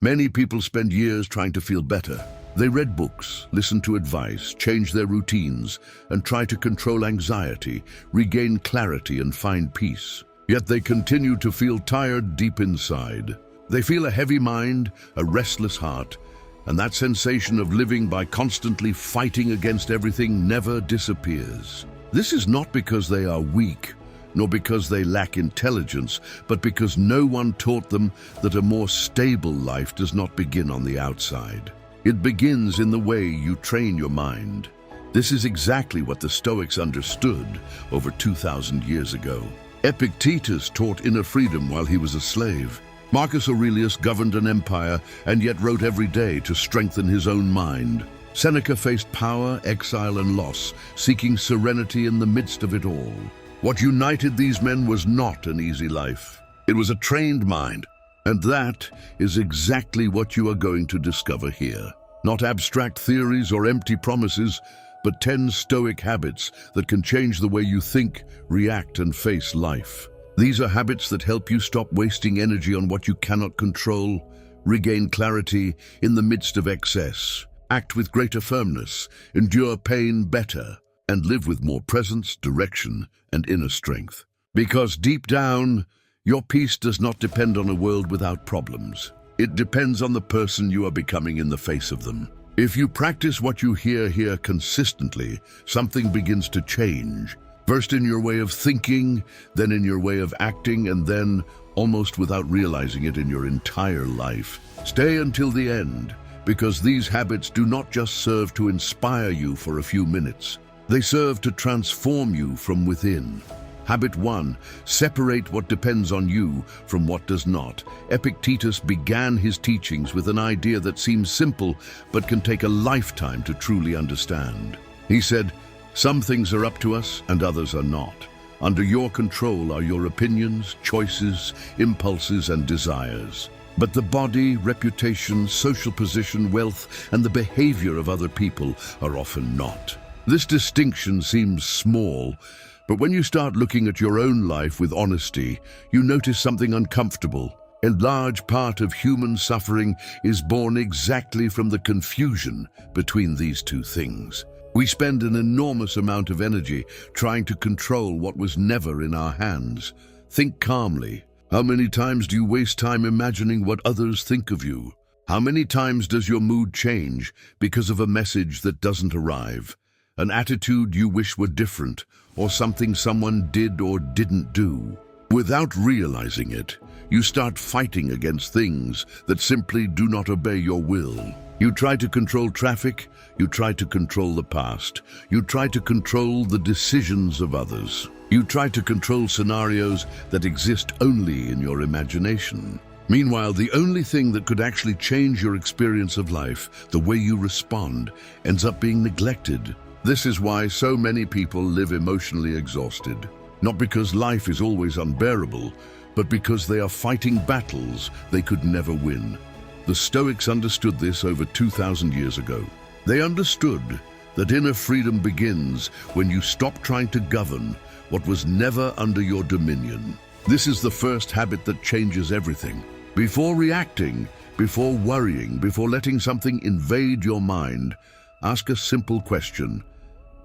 Many people spend years trying to feel better. They read books, listen to advice, change their routines, and try to control anxiety, regain clarity, and find peace. Yet they continue to feel tired deep inside. They feel a heavy mind, a restless heart, and that sensation of living by constantly fighting against everything never disappears. This is not because they are weak, nor because they lack intelligence, but because no one taught them that a more stable life does not begin on the outside. It begins in the way you train your mind. This is exactly what the Stoics understood over 2,000 years ago. Epictetus taught inner freedom while he was a slave. Marcus Aurelius governed an empire and yet wrote every day to strengthen his own mind. Seneca faced power, exile, and loss, seeking serenity in the midst of it all. What united these men was not an easy life. It was a trained mind, and that is exactly what you are going to discover here. Not abstract theories or empty promises, but 10 Stoic habits that can change the way you think, react, and face life. These are habits that help you stop wasting energy on what you cannot control, regain clarity in the midst of excess, act with greater firmness, endure pain better, and live with more presence, direction, and inner strength. Because deep down, your peace does not depend on a world without problems. It depends on the person you are becoming in the face of them. If you practice what you hear here consistently, something begins to change. First in your way of thinking, then in your way of acting, and then, almost without realizing it, in your entire life. Stay until the end, because these habits do not just serve to inspire you for a few minutes. They serve to transform you from within. Habit 1. Separate what depends on you from what does not. Epictetus began his teachings with an idea that seems simple but can take a lifetime to truly understand. He said, "Some things are up to us and others are not. Under your control are your opinions, choices, impulses, and desires. But the body, reputation, social position, wealth, and the behavior of other people are often not." This distinction seems small, but when you start looking at your own life with honesty, you notice something uncomfortable. A large part of human suffering is born exactly from the confusion between these two things. We spend an enormous amount of energy trying to control what was never in our hands. Think calmly. How many times do you waste time imagining what others think of you? How many times does your mood change because of a message that doesn't arrive? An attitude you wish were different, or something someone did or didn't do. Without realizing it, you start fighting against things that simply do not obey your will. You try to control traffic, you try to control the past, you try to control the decisions of others. You try to control scenarios that exist only in your imagination. Meanwhile, the only thing that could actually change your experience of life, the way you respond, ends up being neglected. This is why so many people live emotionally exhausted. Not because life is always unbearable, but because they are fighting battles they could never win. The Stoics understood this over 2,000 years ago. They understood that inner freedom begins when you stop trying to govern what was never under your dominion. This is the first habit that changes everything. Before reacting, before worrying, before letting something invade your mind, ask a simple question.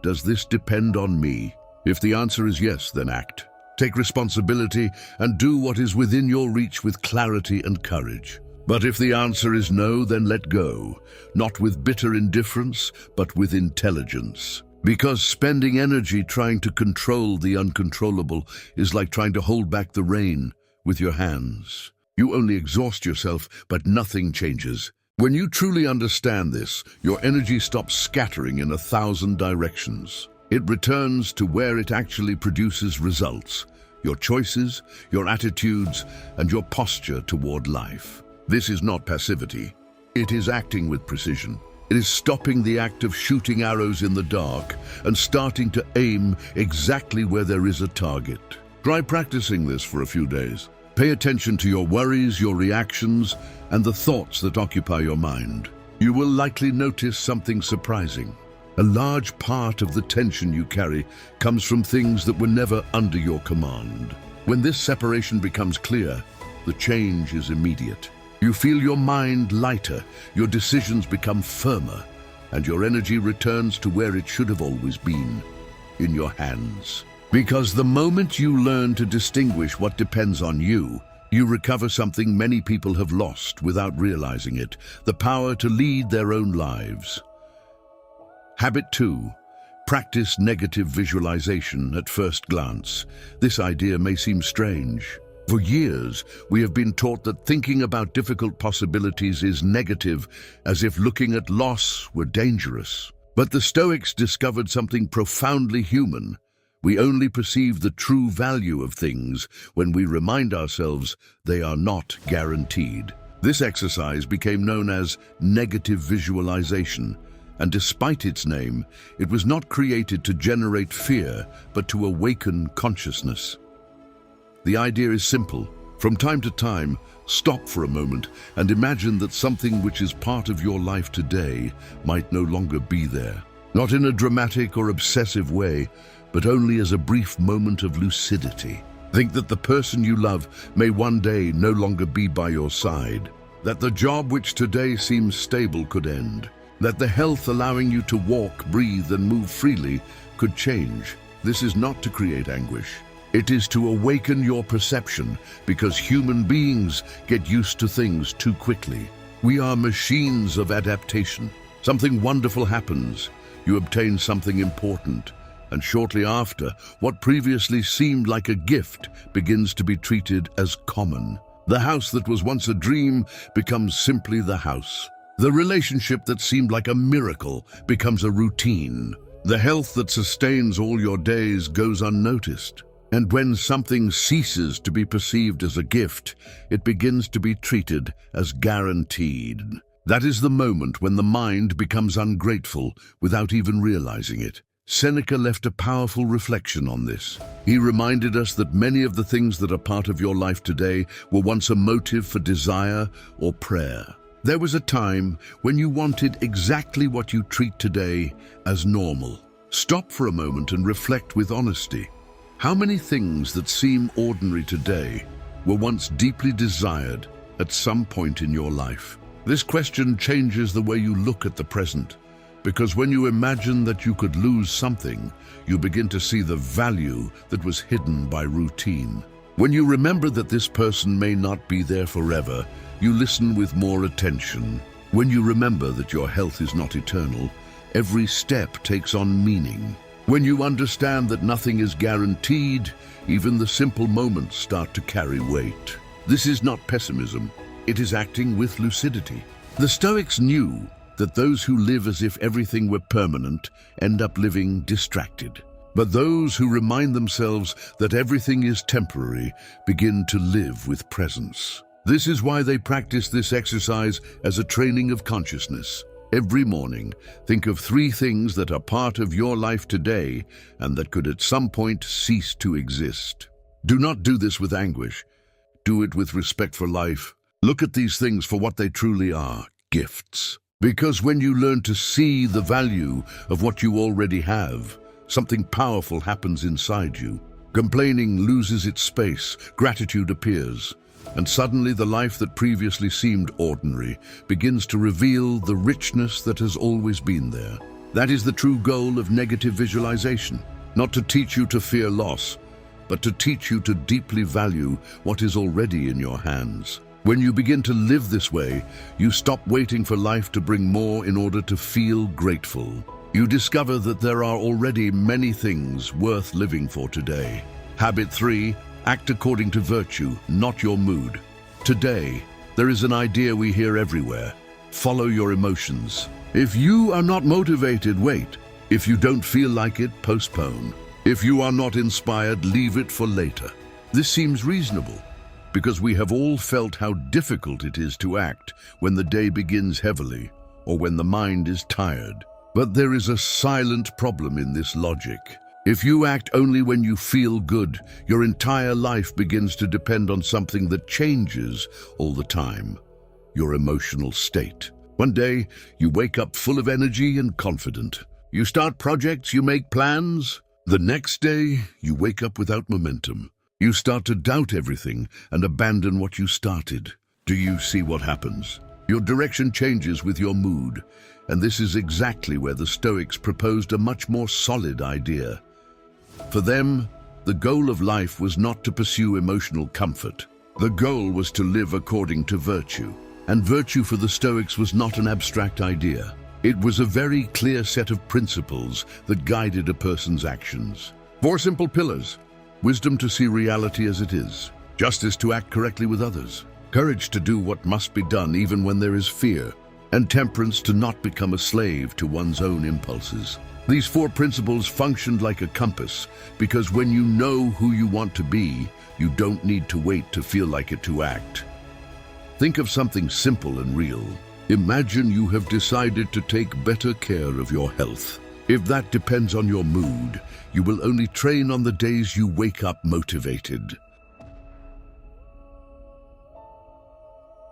Does this depend on me? If the answer is yes, then act. Take responsibility and do what is within your reach with clarity and courage. But if the answer is no, then let go, not with bitter indifference, but with intelligence. Because spending energy trying to control the uncontrollable is like trying to hold back the rain with your hands. You only exhaust yourself, but nothing changes. When you truly understand this, your energy stops scattering in 1,000 directions. It returns to where it actually produces results, your choices, your attitudes, and your posture toward life. This is not passivity. It is acting with precision. It is stopping the act of shooting arrows in the dark and starting to aim exactly where there is a target. Try practicing this for a few days. Pay attention to your worries, your reactions, and the thoughts that occupy your mind. You will likely notice something surprising. A large part of the tension you carry comes from things that were never under your command. When this separation becomes clear, the change is immediate. You feel your mind lighter, your decisions become firmer, and your energy returns to where it should have always been, in your hands. Because the moment you learn to distinguish what depends on you, you recover something many people have lost without realizing it, the power to lead their own lives. Habit 2. Practice negative visualization at first glance. This idea may seem strange. For years, we have been taught that thinking about difficult possibilities is negative, as if looking at loss were dangerous. But the Stoics discovered something profoundly human. We only perceive the true value of things when we remind ourselves they are not guaranteed. This exercise became known as negative visualization, and despite its name, it was not created to generate fear, but to awaken consciousness. The idea is simple. From time to time, stop for a moment and imagine that something which is part of your life today might no longer be there. Not in a dramatic or obsessive way, but only as a brief moment of lucidity. Think that the person you love may one day no longer be by your side, that the job which today seems stable could end, that the health allowing you to walk, breathe, and move freely could change. This is not to create anguish. It is to awaken your perception, because human beings get used to things too quickly. We are machines of adaptation. Something wonderful happens. You obtain something important. And shortly after, what previously seemed like a gift begins to be treated as common. The house that was once a dream becomes simply the house. The relationship that seemed like a miracle becomes a routine. The health that sustains all your days goes unnoticed. And when something ceases to be perceived as a gift, it begins to be treated as guaranteed. That is the moment when the mind becomes ungrateful without even realizing it. Seneca left a powerful reflection on this. He reminded us that many of the things that are part of your life today were once a motive for desire or prayer. There was a time when you wanted exactly what you treat today as normal. Stop for a moment and reflect with honesty. How many things that seem ordinary today were once deeply desired at some point in your life? This question changes the way you look at the present. Because when you imagine that you could lose something, you begin to see the value that was hidden by routine. When you remember that this person may not be there forever, you listen with more attention. When you remember that your health is not eternal, every step takes on meaning. When you understand that nothing is guaranteed, even the simple moments start to carry weight. This is not pessimism, it is acting with lucidity. The Stoics knew that those who live as if everything were permanent end up living distracted. But those who remind themselves that everything is temporary begin to live with presence. This is why they practice this exercise as a training of consciousness. Every morning, think of 3 things that are part of your life today and that could at some point cease to exist. Do not do this with anguish. Do it with respect for life. Look at these things for what they truly are, gifts. Because when you learn to see the value of what you already have, something powerful happens inside you. Complaining loses its space, gratitude appears, and suddenly the life that previously seemed ordinary begins to reveal the richness that has always been there. That is the true goal of negative visualization, not to teach you to fear loss, but to teach you to deeply value what is already in your hands. When you begin to live this way, you stop waiting for life to bring more in order to feel grateful. You discover that there are already many things worth living for today. Habit 3, act according to virtue, not your mood. Today, there is an idea we hear everywhere. Follow your emotions. If you are not motivated, wait. If you don't feel like it, postpone. If you are not inspired, leave it for later. This seems reasonable, because we have all felt how difficult it is to act when the day begins heavily or when the mind is tired. But there is a silent problem in this logic. If you act only when you feel good, your entire life begins to depend on something that changes all the time: your emotional state. One day, you wake up full of energy and confident. You start projects, you make plans. The next day, you wake up without momentum. You start to doubt everything and abandon what you started. Do you see what happens? Your direction changes with your mood, and this is exactly where the Stoics proposed a much more solid idea. For them, the goal of life was not to pursue emotional comfort. The goal was to live according to virtue. And virtue for the Stoics was not an abstract idea. It was a very clear set of principles that guided a person's actions. 4 simple pillars: wisdom to see reality as it is, justice to act correctly with others, courage to do what must be done even when there is fear, and temperance to not become a slave to one's own impulses. These 4 principles functioned like a compass, because when you know who you want to be, you don't need to wait to feel like it to act. Think of something simple and real. Imagine you have decided to take better care of your health. If that depends on your mood, you will only train on the days you wake up motivated.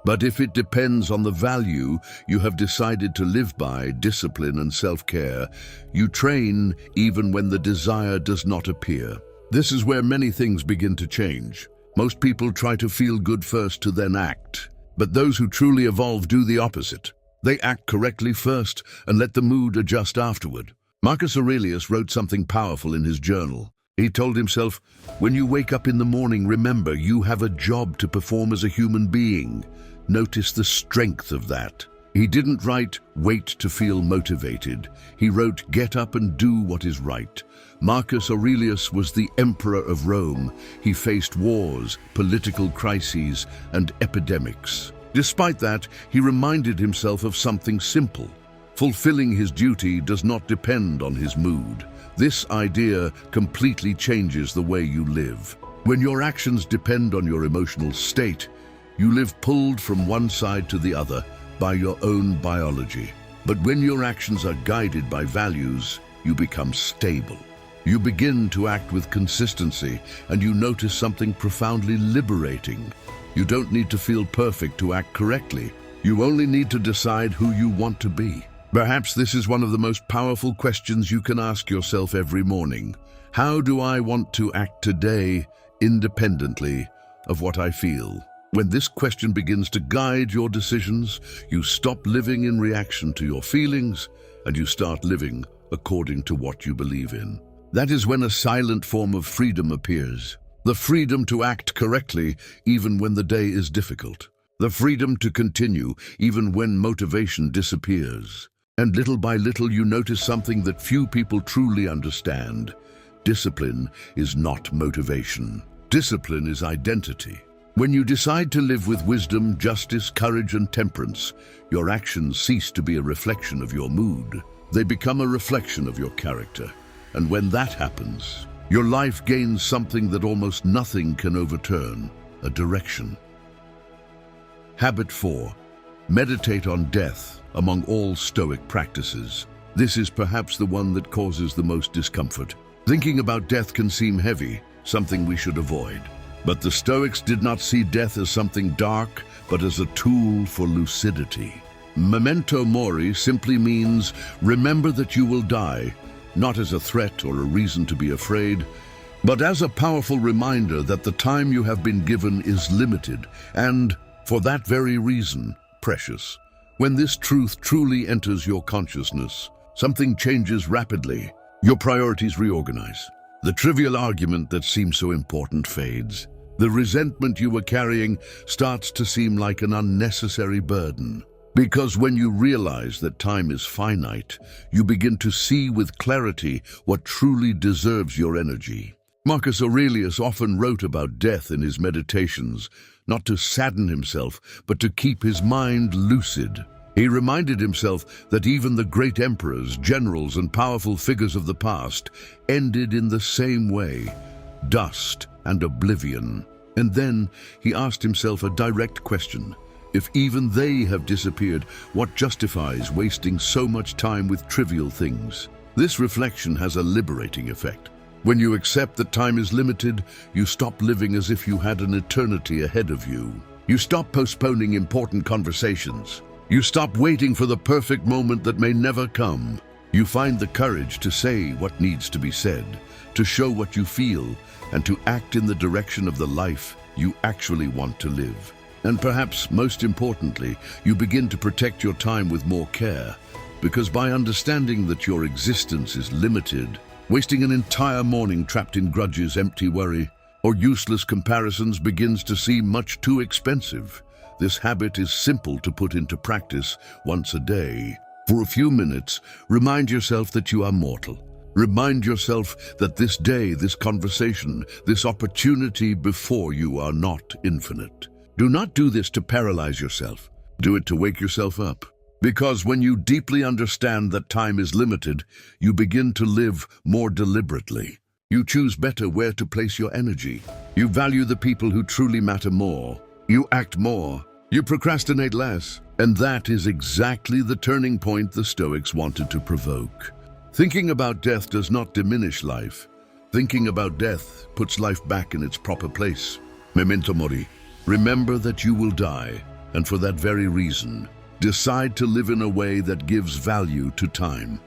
But if it depends on the value you have decided to live by, discipline and self-care, you train even when the desire does not appear. This is where many things begin to change. Most people try to feel good first to then act. But those who truly evolve do the opposite. They act correctly first and let the mood adjust afterward. Marcus Aurelius wrote something powerful in his journal. He told himself, "When you wake up in the morning, remember you have a job to perform as a human being." Notice the strength of that. He didn't write, "Wait to feel motivated." He wrote, "Get up and do what is right." Marcus Aurelius was the emperor of Rome. He faced wars, political crises, and epidemics. Despite that, he reminded himself of something simple. Fulfilling his duty does not depend on his mood. This idea completely changes the way you live. When your actions depend on your emotional state, you live pulled from one side to the other by your own biology. But when your actions are guided by values, you become stable. You begin to act with consistency, and you notice something profoundly liberating. You don't need to feel perfect to act correctly. You only need to decide who you want to be. Perhaps this is one of the most powerful questions you can ask yourself every morning. How do I want to act today, independently of what I feel? When this question begins to guide your decisions, you stop living in reaction to your feelings, and you start living according to what you believe in. That is when a silent form of freedom appears. The freedom to act correctly even when the day is difficult. The freedom to continue even when motivation disappears. And little by little you notice something that few people truly understand. Discipline is not motivation. Discipline is identity. When you decide to live with wisdom, justice, courage, and temperance, your actions cease to be a reflection of your mood. They become a reflection of your character. And when that happens, your life gains something that almost nothing can overturn: a direction. Habit 4. Meditate on death among all Stoic practices. This is perhaps the one that causes the most discomfort. Thinking about death can seem heavy, something we should avoid. But the Stoics did not see death as something dark, but as a tool for lucidity. Memento mori simply means remember that you will die, not as a threat or a reason to be afraid, but as a powerful reminder that the time you have been given is limited and, for that very reason, precious. When this truth truly enters your consciousness, something changes rapidly. Your priorities reorganize. The trivial argument that seemed so important fades. The resentment you were carrying starts to seem like an unnecessary burden. Because when you realize that time is finite, you begin to see with clarity what truly deserves your energy. Marcus Aurelius often wrote about death in his meditations, not to sadden himself, but to keep his mind lucid. He reminded himself that even the great emperors, generals, and powerful figures of the past ended in the same way: dust and oblivion. And then he asked himself a direct question. If even they have disappeared, what justifies wasting so much time with trivial things? This reflection has a liberating effect. When you accept that time is limited, you stop living as if you had an eternity ahead of you. You stop postponing important conversations. You stop waiting for the perfect moment that may never come. You find the courage to say what needs to be said, to show what you feel, and to act in the direction of the life you actually want to live. And perhaps most importantly, you begin to protect your time with more care, because by understanding that your existence is limited, wasting an entire morning trapped in grudges, empty worry, or useless comparisons begins to seem much too expensive. This habit is simple to put into practice once a day. For a few minutes, remind yourself that you are mortal. Remind yourself that this day, this conversation, this opportunity before you are not infinite. Do not do this to paralyze yourself. Do it to wake yourself up. Because when you deeply understand that time is limited, you begin to live more deliberately. You choose better where to place your energy. You value the people who truly matter more. You act more. You procrastinate less. And that is exactly the turning point the Stoics wanted to provoke. Thinking about death does not diminish life. Thinking about death puts life back in its proper place. Memento mori. Remember that you will die, and for that very reason, decide to live in a way that gives value to time.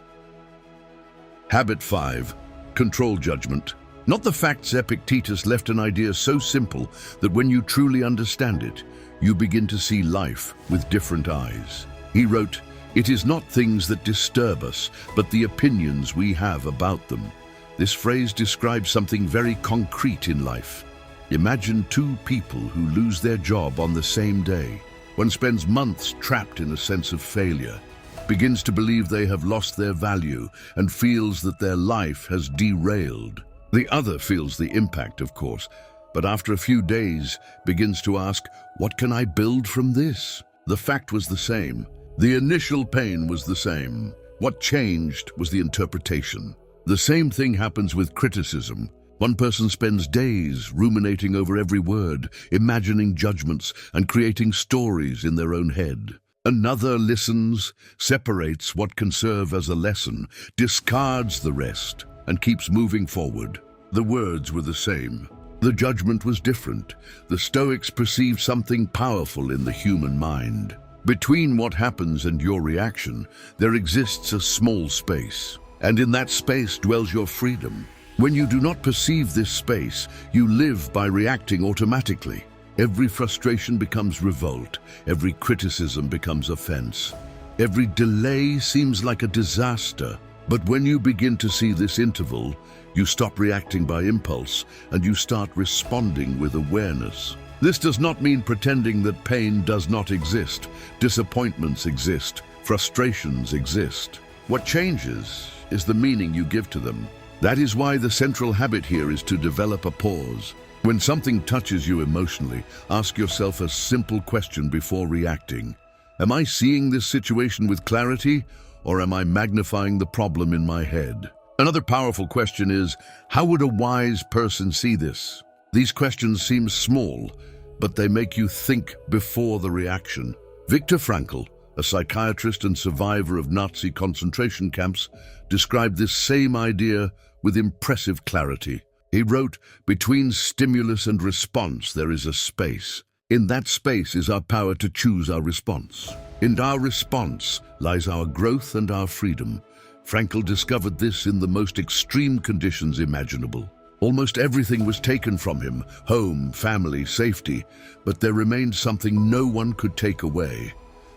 Habit 5. Control judgment. Not the facts. Epictetus left an idea so simple that when you truly understand it, you begin to see life with different eyes. He wrote, "It is not things that disturb us, but the opinions we have about them." This phrase describes something very concrete in life. Imagine two people who lose their job on the same day. One spends months trapped in a sense of failure, begins to believe they have lost their value, and feels that their life has derailed. The other feels the impact, of course, but after a few days begins to ask, "What can I build from this?" The fact was the same. The initial pain was the same. What changed was the interpretation. The same thing happens with criticism. One person spends days ruminating over every word, imagining judgments and creating stories in their own head. Another listens, separates what can serve as a lesson, discards the rest, and keeps moving forward. The words were the same. The judgment was different. The Stoics perceived something powerful in the human mind. Between what happens and your reaction, there exists a small space, and in that space dwells your freedom. When you do not perceive this space, you live by reacting automatically. Every frustration becomes revolt. Every criticism becomes offense. Every delay seems like a disaster. But when you begin to see this interval, you stop reacting by impulse and you start responding with awareness. This does not mean pretending that pain does not exist. Disappointments exist. Frustrations exist. What changes is the meaning you give to them. That is why the central habit here is to develop a pause. When something touches you emotionally, ask yourself a simple question before reacting. Am I seeing this situation with clarity, or am I magnifying the problem in my head? Another powerful question is, how would a wise person see this? These questions seem small, but they make you think before the reaction. Viktor Frankl, a psychiatrist and survivor of Nazi concentration camps, described this same idea with impressive clarity. He wrote, "Between stimulus and response there is a space. In that space is our power to choose our response. In our response lies our growth and our freedom." Frankl discovered this in the most extreme conditions imaginable. Almost everything was taken from him, home, family, safety, but there remained something no one could take away: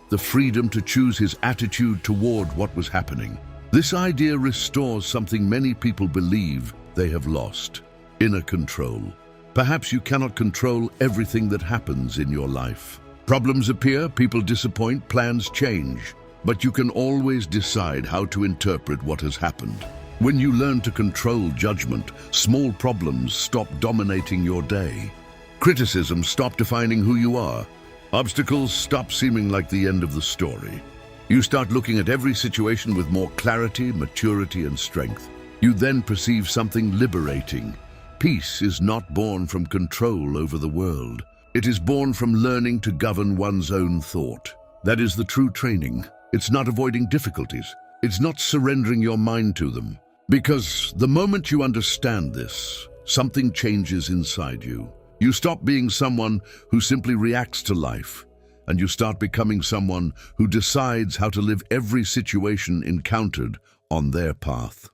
the freedom to choose his attitude toward what was happening. This idea restores something many people believe they have lost: inner control. Perhaps you cannot control everything that happens in your life. Problems appear, people disappoint, plans change. But you can always decide how to interpret what has happened. When you learn to control judgment, small problems stop dominating your day. Criticism stops defining who you are. Obstacles stop seeming like the end of the story. You start looking at every situation with more clarity, maturity, and strength. You then perceive something liberating. Peace is not born from control over the world. It is born from learning to govern one's own thought. That is the true training. It's not avoiding difficulties. It's not surrendering your mind to them. Because the moment you understand this, something changes inside you. You stop being someone who simply reacts to life, and you start becoming someone who decides how to live every situation encountered on their path.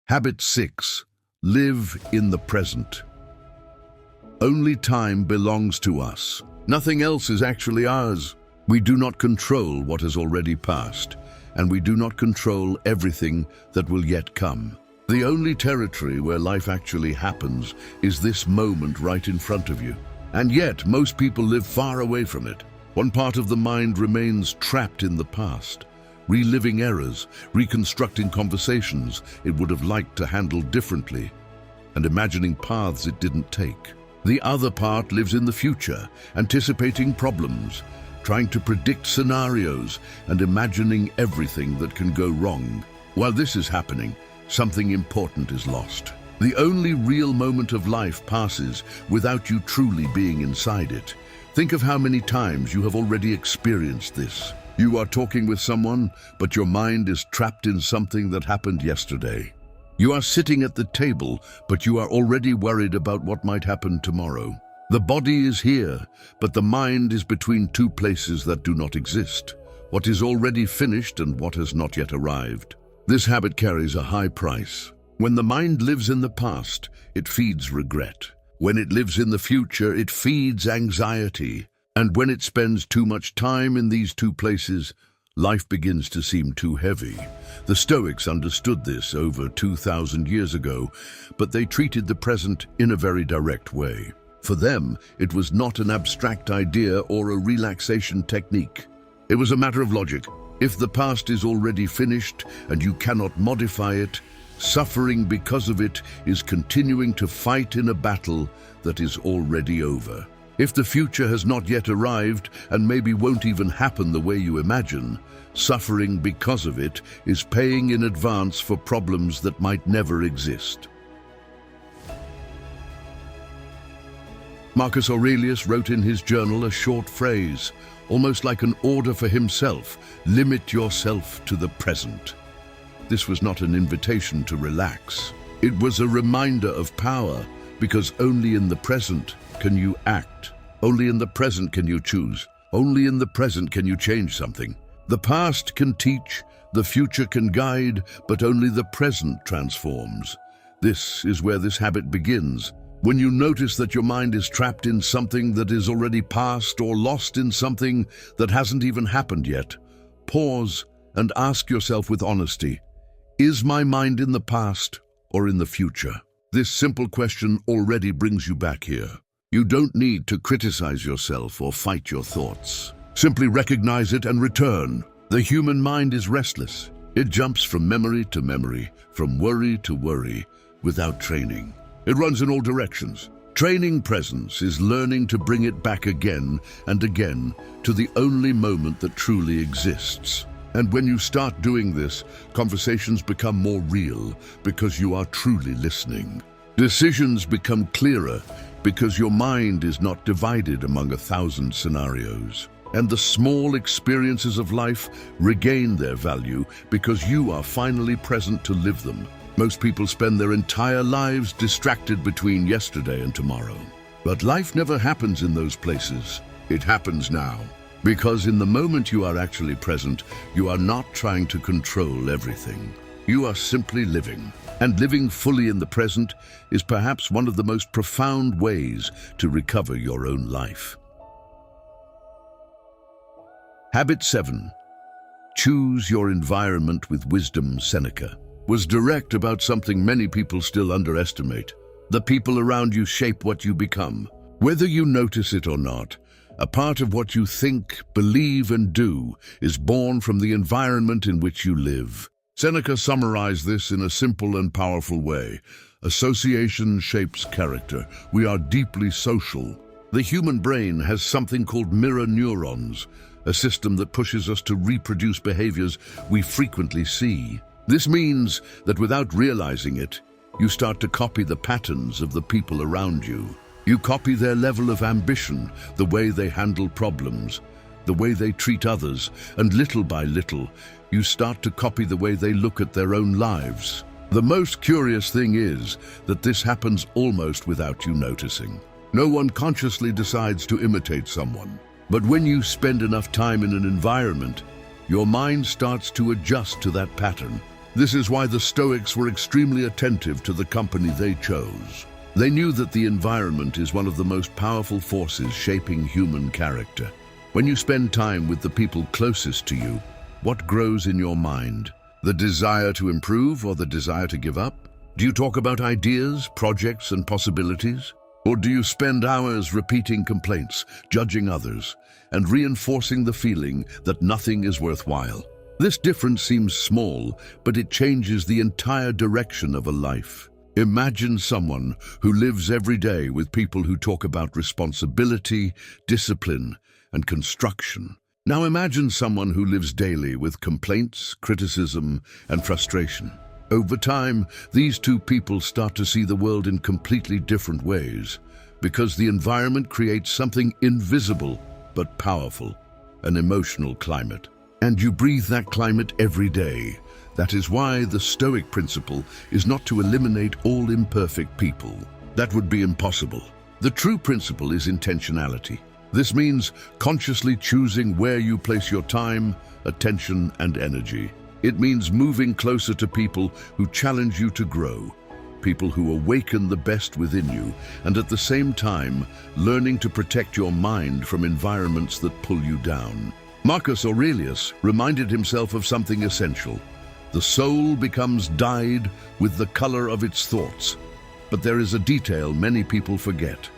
Habit 6. Live in the present. Only time belongs to us. Nothing else is actually ours. We do not control what has already passed, and we do not control everything that will yet come. The only territory where life actually happens is this moment right in front of you. And yet, most people live far away from it. One part of the mind remains trapped in the past, reliving errors, reconstructing conversations it would have liked to handle differently, and imagining paths it didn't take. The other part lives in the future, anticipating problems, trying to predict scenarios, and imagining everything that can go wrong. While this is happening, something important is lost. The only real moment of life passes without you truly being inside it. Think of how many times you have already experienced this. You are talking with someone, but your mind is trapped in something that happened yesterday. You are sitting at the table, but you are already worried about what might happen tomorrow. The body is here, but the mind is between two places that do not exist. What is already finished and what has not yet arrived. This habit carries a high price. When the mind lives in the past, it feeds regret. When it lives in the future, it feeds anxiety. And when it spends too much time in these two places, life begins to seem too heavy. The Stoics understood this over 2,000 years ago, but they treated the present in a very direct way. For them, it was not an abstract idea or a relaxation technique. It was a matter of logic. If the past is already finished and you cannot modify it, suffering because of it is continuing to fight in a battle that is already over. If the future has not yet arrived and maybe won't even happen the way you imagine, suffering because of it is paying in advance for problems that might never exist. Marcus Aurelius wrote in his journal a short phrase, almost like an order for himself: limit yourself to the present. This was not an invitation to relax. It was a reminder of power, because only in the present can you act. Only in the present can you choose. Only in the present can you change something. The past can teach, the future can guide, but only the present transforms. This is where this habit begins. When you notice that your mind is trapped in something that is already past or lost in something that hasn't even happened yet, pause and ask yourself with honesty, is my mind in the past or in the future? This simple question already brings you back here. You don't need to criticize yourself or fight your thoughts. Simply recognize it and return. The human mind is restless. It jumps from memory to memory, from worry to worry, without training. It runs in all directions. Training presence is learning to bring it back again and again to the only moment that truly exists. And when you start doing this, conversations become more real because you are truly listening. Decisions become clearer because your mind is not divided among 1,000 scenarios. And the small experiences of life regain their value because you are finally present to live them. Most people spend their entire lives distracted between yesterday and tomorrow. But life never happens in those places. It happens now. Because in the moment you are actually present, you are not trying to control everything. You are simply living. And living fully in the present is perhaps one of the most profound ways to recover your own life. Habit 7. Choose your environment with wisdom. Seneca was direct about something many people still underestimate. The people around you shape what you become. Whether you notice it or not, a part of what you think, believe, and do is born from the environment in which you live. Seneca summarized this in a simple and powerful way. Association shapes character. We are deeply social. The human brain has something called mirror neurons, a system that pushes us to reproduce behaviors we frequently see. This means that without realizing it, you start to copy the patterns of the people around you. You copy their level of ambition, the way they handle problems, the way they treat others, and little by little, you start to copy the way they look at their own lives. The most curious thing is that this happens almost without you noticing. No one consciously decides to imitate someone. But when you spend enough time in an environment, your mind starts to adjust to that pattern. This is why the Stoics were extremely attentive to the company they chose. They knew that the environment is one of the most powerful forces shaping human character. When you spend time with the people closest to you, what grows in your mind? The desire to improve or the desire to give up? Do you talk about ideas, projects, and possibilities? Or do you spend hours repeating complaints, judging others, and reinforcing the feeling that nothing is worthwhile? This difference seems small, but it changes the entire direction of a life. Imagine someone who lives every day with people who talk about responsibility, discipline, and construction. Now imagine someone who lives daily with complaints, criticism, and frustration. Over time, these two people start to see the world in completely different ways, because the environment creates something invisible but powerful, an emotional climate. And you breathe that climate every day. That is why the Stoic principle is not to eliminate all imperfect people. That would be impossible. The true principle is intentionality. This means consciously choosing where you place your time, attention, and energy. It means moving closer to people who challenge you to grow, people who awaken the best within you, and at the same time, learning to protect your mind from environments that pull you down. Marcus Aurelius reminded himself of something essential. The soul becomes dyed with the color of its thoughts. But there is a detail many people forget.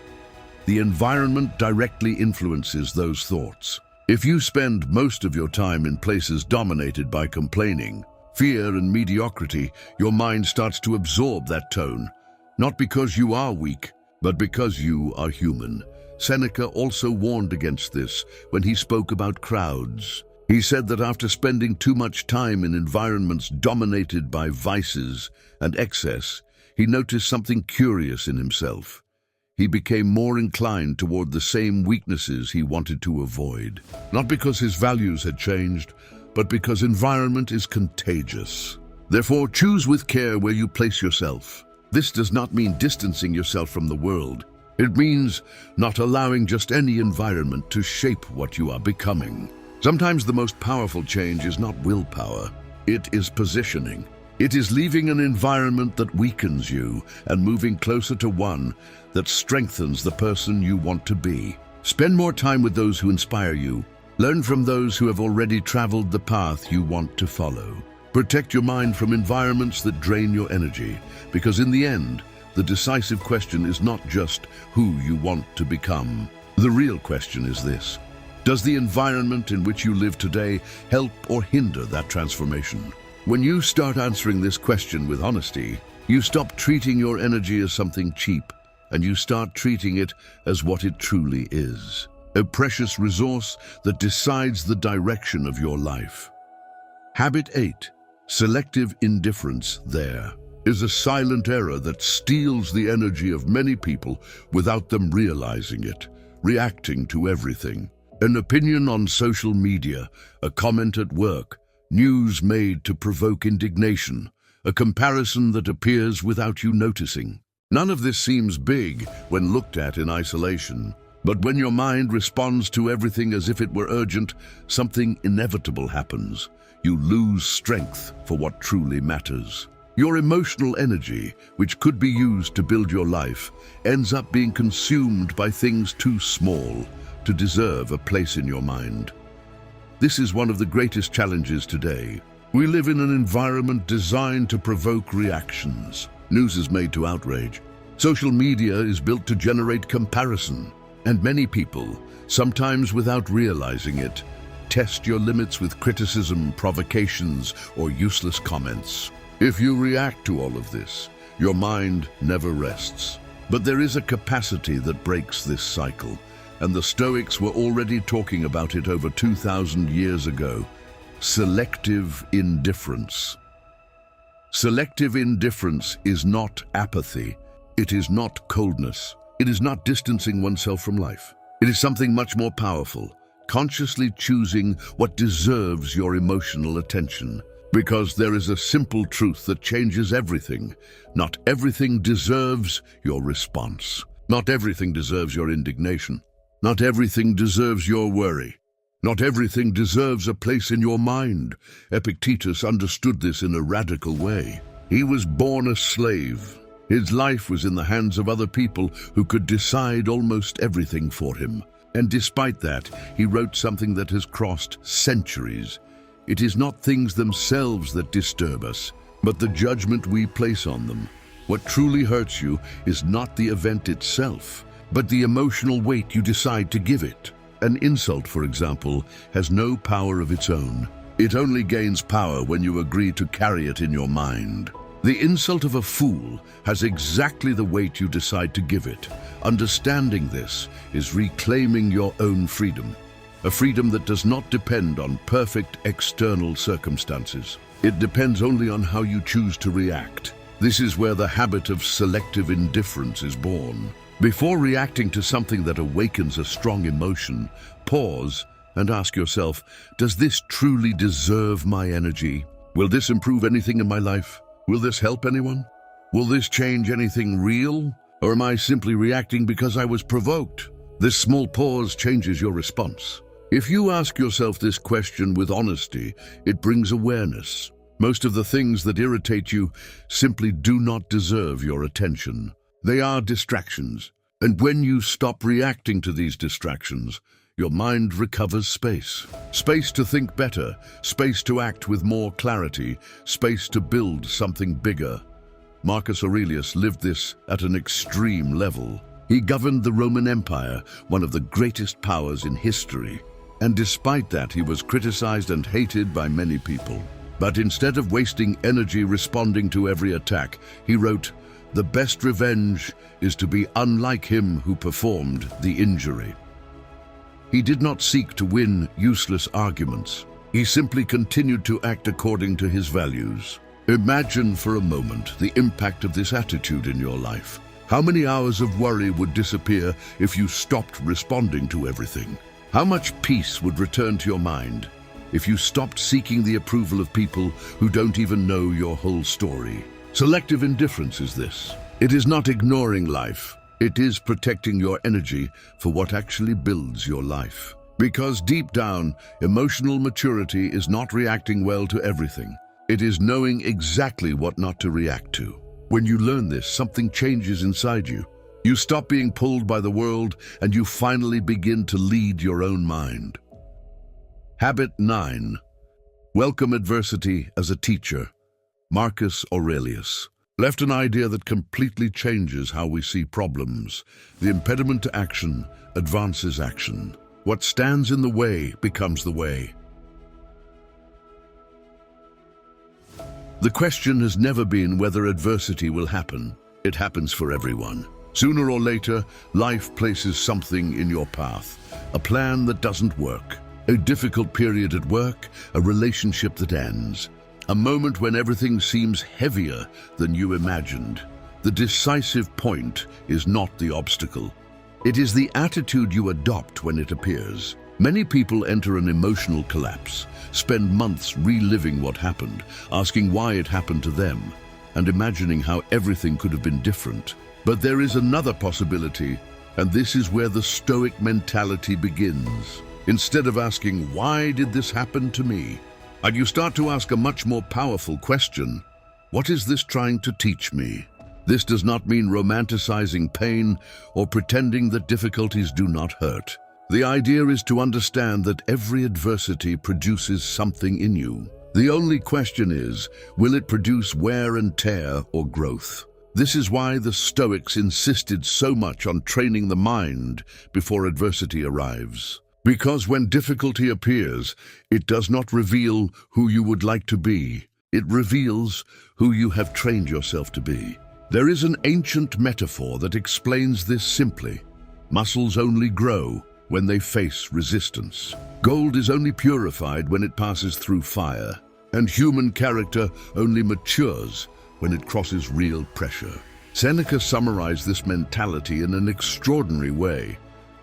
The environment directly influences those thoughts. If you spend most of your time in places dominated by complaining, fear, and mediocrity, your mind starts to absorb that tone, not because you are weak, but because you are human. Seneca also warned against this when he spoke about crowds. He said that after spending too much time in environments dominated by vices and excess, he noticed something curious in himself. He became more inclined toward the same weaknesses he wanted to avoid. Not because his values had changed, but because environment is contagious. Therefore, choose with care where you place yourself. This does not mean distancing yourself from the world. It means not allowing just any environment to shape what you are becoming. Sometimes the most powerful change is not willpower, it is positioning. It is leaving an environment that weakens you and moving closer to one that strengthens the person you want to be. Spend more time with those who inspire you. Learn from those who have already traveled the path you want to follow. Protect your mind from environments that drain your energy, because in the end, the decisive question is not just who you want to become. The real question is this: does the environment in which you live today help or hinder that transformation? When you start answering this question with honesty, you stop treating your energy as something cheap, and you start treating it as what it truly is, a precious resource that decides the direction of your life. Habit 8. Selective indifference. There is a silent error that steals the energy of many people without them realizing it, reacting to everything. An opinion on social media, a comment at work, news made to provoke indignation, a comparison that appears without you noticing. None of this seems big when looked at in isolation, but when your mind responds to everything as if it were urgent, something inevitable happens. You lose strength for what truly matters. Your emotional energy, which could be used to build your life, ends up being consumed by things too small to deserve a place in your mind. This is one of the greatest challenges today. We live in an environment designed to provoke reactions. News is made to outrage. Social media is built to generate comparison. And many people, sometimes without realizing it, test your limits with criticism, provocations, or useless comments. If you react to all of this, your mind never rests. But there is a capacity that breaks this cycle, and the Stoics were already talking about it over 2,000 years ago. Selective indifference. Selective indifference is not apathy. It is not coldness. It is not distancing oneself from life. It is something much more powerful, consciously choosing what deserves your emotional attention. Because there is a simple truth that changes everything. Not everything deserves your response. Not everything deserves your indignation. Not everything deserves your worry. Not everything deserves a place in your mind. Epictetus understood this in a radical way. He was born a slave. His life was in the hands of other people who could decide almost everything for him. And despite that, he wrote something that has crossed centuries. It is not things themselves that disturb us, but the judgment we place on them. What truly hurts you is not the event itself, but the emotional weight you decide to give it. An insult, for example, has no power of its own. It only gains power when you agree to carry it in your mind. The insult of a fool has exactly the weight you decide to give it. Understanding this is reclaiming your own freedom, a freedom that does not depend on perfect external circumstances. It depends only on how you choose to react. This is where the habit of selective indifference is born. Before reacting to something that awakens a strong emotion, pause and ask yourself, does this truly deserve my energy? Will this improve anything in my life? Will this help anyone? Will this change anything real? Or am I simply reacting because I was provoked? This small pause changes your response. If you ask yourself this question with honesty, it brings awareness. Most of the things that irritate you simply do not deserve your attention. They are distractions. And when you stop reacting to these distractions, your mind recovers space. Space to think better, space to act with more clarity, space to build something bigger. Marcus Aurelius lived this at an extreme level. He governed the Roman Empire, one of the greatest powers in history. And despite that, he was criticized and hated by many people. But instead of wasting energy responding to every attack, he wrote, "The best revenge is to be unlike him who performed the injury." He did not seek to win useless arguments. He simply continued to act according to his values. Imagine for a moment the impact of this attitude in your life. How many hours of worry would disappear if you stopped responding to everything? How much peace would return to your mind if you stopped seeking the approval of people who don't even know your whole story? Selective indifference is this. It is not ignoring life. It is protecting your energy for what actually builds your life. Because deep down, emotional maturity is not reacting well to everything. It is knowing exactly what not to react to. When you learn this, something changes inside you. You stop being pulled by the world and you finally begin to lead your own mind. Habit 9. Welcome adversity as a teacher. Marcus Aurelius left an idea that completely changes how we see problems. The impediment to action advances action. What stands in the way becomes the way. The question has never been whether adversity will happen. It happens for everyone. Sooner or later, life places something in your path. A plan that doesn't work. A difficult period at work. A relationship that ends. A moment when everything seems heavier than you imagined. The decisive point is not the obstacle. It is the attitude you adopt when it appears. Many people enter an emotional collapse, spend months reliving what happened, asking why it happened to them, and imagining how everything could have been different. But there is another possibility, and this is where the Stoic mentality begins. Instead of asking, "Why did this happen to me?" and you start to ask a much more powerful question. What is this trying to teach me? This does not mean romanticizing pain or pretending that difficulties do not hurt. The idea is to understand that every adversity produces something in you. The only question is, will it produce wear and tear or growth? This is why the Stoics insisted so much on training the mind before adversity arrives. Because when difficulty appears, it does not reveal who you would like to be. It reveals who you have trained yourself to be. There is an ancient metaphor that explains this simply. Muscles only grow when they face resistance. Gold is only purified when it passes through fire. And human character only matures when it crosses real pressure. Seneca summarized this mentality in an extraordinary way.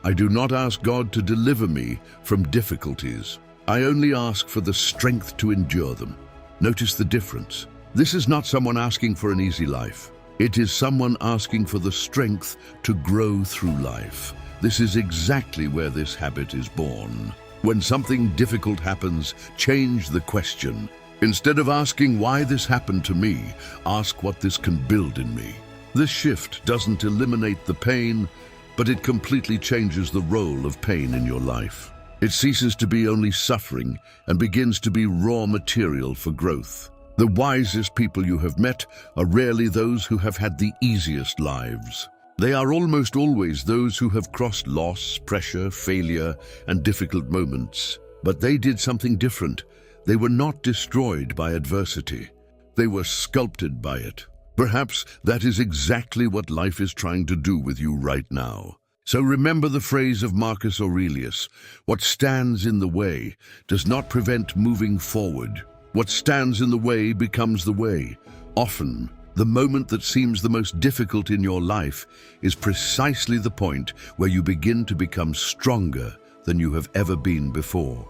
I do not ask God to deliver me from difficulties. I only ask for the strength to endure them. Notice the difference. This is not someone asking for an easy life. It is someone asking for the strength to grow through life. This is exactly where this habit is born. When something difficult happens, change the question. Instead of asking why this happened to me, ask what this can build in me. This shift doesn't eliminate the pain, but it completely changes the role of pain in your life. It ceases to be only suffering and begins to be raw material for growth. The wisest people you have met are rarely those who have had the easiest lives. They are almost always those who have crossed loss, pressure, failure, and difficult moments. But they did something different. They were not destroyed by adversity. They were sculpted by it. Perhaps that is exactly what life is trying to do with you right now. So remember the phrase of Marcus Aurelius, "What stands in the way does not prevent moving forward. What stands in the way becomes the way." Often, the moment that seems the most difficult in your life is precisely the point where you begin to become stronger than you have ever been before.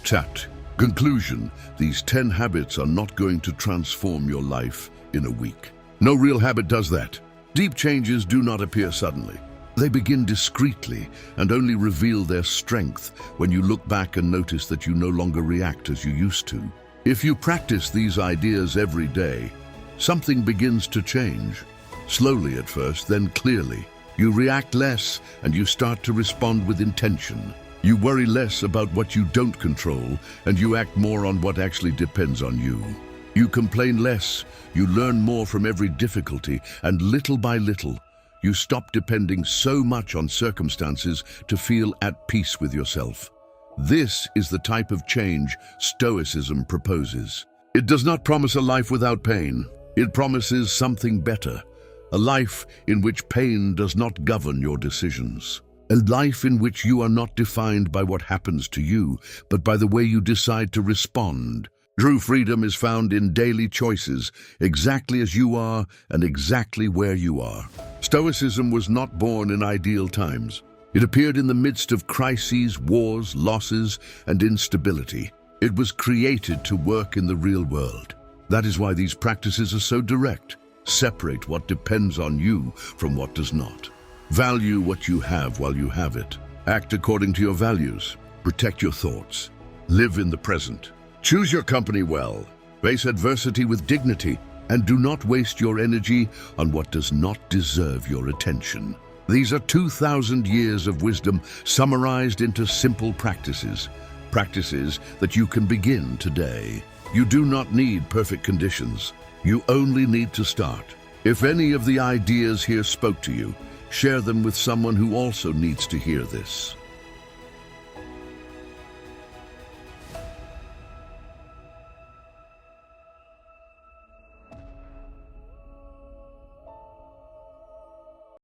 Chat. Conclusion: these 10 habits are not going to transform your life in a week. No real habit does that. Deep changes do not appear suddenly. They begin discreetly and only reveal their strength when you look back and notice that you no longer react as you used to. If you practice these ideas every day, something begins to change. Slowly at first, then clearly. You react less and you start to respond with intention. You worry less about what you don't control and you act more on what actually depends on you. You complain less, you learn more from every difficulty, and little by little, you stop depending so much on circumstances to feel at peace with yourself. This is the type of change Stoicism proposes. It does not promise a life without pain. It promises something better, a life in which pain does not govern your decisions. A life in which you are not defined by what happens to you, but by the way you decide to respond. True freedom is found in daily choices, exactly as you are and exactly where you are. Stoicism was not born in ideal times. It appeared in the midst of crises, wars, losses, and instability. It was created to work in the real world. That is why these practices are so direct. Separate what depends on you from what does not. Value what you have while you have it. Act according to your values. Protect your thoughts. Live in the present. Choose your company well. Face adversity with dignity, and do not waste your energy on what does not deserve your attention. These are 2,000 years of wisdom summarized into simple practices. Practices that you can begin today. You do not need perfect conditions. You only need to start. If any of the ideas here spoke to you, share them with someone who also needs to hear this.